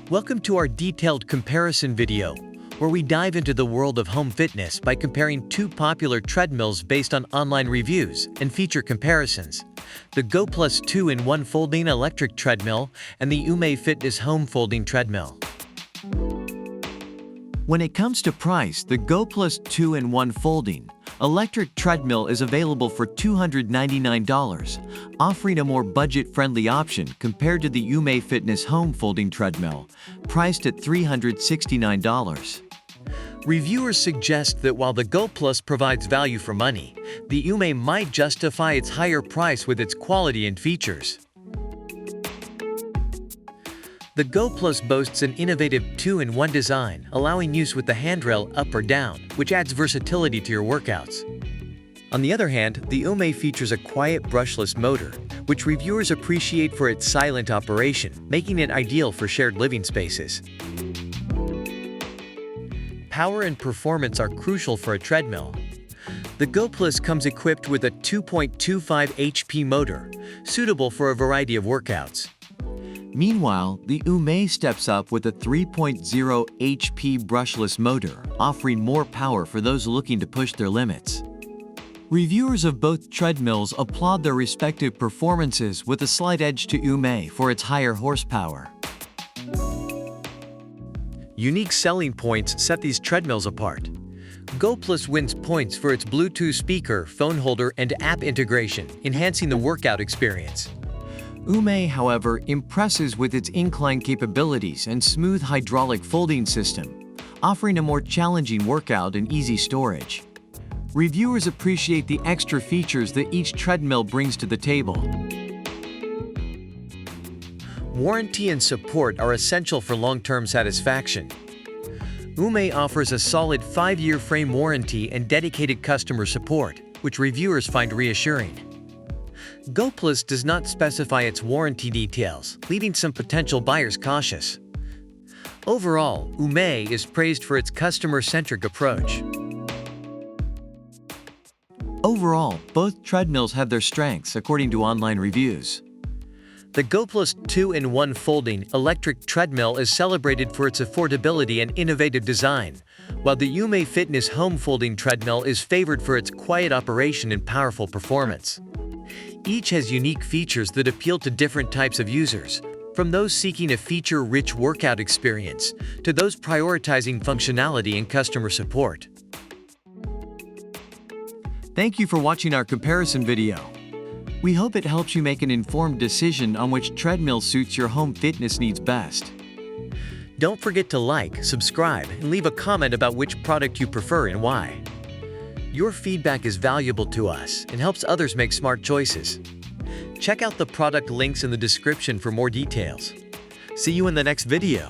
Welcome to our detailed comparison video, where we dive into the world of home fitness by comparing two popular treadmills based on online reviews and feature comparisons: the Goplus 2-in-1 folding electric treadmill and the UMAY Fitness home folding treadmill. When it comes to price, the Goplus 2-in-1 folding electric treadmill is available for $299, offering a more budget-friendly option compared to the UMAY Fitness home folding treadmill, priced at $369. Reviewers suggest that while the Goplus provides value for money, the UMAY might justify its higher price with its quality and features. The Goplus boasts an innovative 2-in-1 design, allowing use with the handrail up or down, which adds versatility to your workouts. On the other hand, the UMAY features a quiet brushless motor, which reviewers appreciate for its silent operation, making it ideal for shared living spaces. Power and performance are crucial for a treadmill. The Goplus comes equipped with a 2.25 HP motor, suitable for a variety of workouts. Meanwhile, the UMAY steps up with a 3.0 HP brushless motor, offering more power for those looking to push their limits. Reviewers of both treadmills applaud their respective performances, with a slight edge to UMAY for its higher horsepower. Unique selling points set these treadmills apart. Goplus wins points for its Bluetooth speaker, phone holder, and app integration, enhancing the workout experience. UMAY, however, impresses with its incline capabilities and smooth hydraulic folding system, offering a more challenging workout and easy storage. Reviewers appreciate the extra features that each treadmill brings to the table. Warranty and support are essential for long-term satisfaction. UMAY offers a solid 5-year frame warranty and dedicated customer support, which reviewers find reassuring. Goplus does not specify its warranty details, leaving some potential buyers cautious. Overall, UMAY is praised for its customer-centric approach. Overall, both treadmills have their strengths according to online reviews. The Goplus 2-in-1 folding electric treadmill is celebrated for its affordability and innovative design, while the UMAY Fitness home folding treadmill is favored for its quiet operation and powerful performance. Each has unique features that appeal to different types of users, from those seeking a feature-rich workout experience to those prioritizing functionality and customer support. Thank you for watching our comparison video. We hope it helps you make an informed decision on which treadmill suits your home fitness needs best. Don't forget to like, subscribe, and leave a comment about which product you prefer and why. Your feedback is valuable to us and helps others make smart choices. Check out the product links in the description for more details. See you in the next video.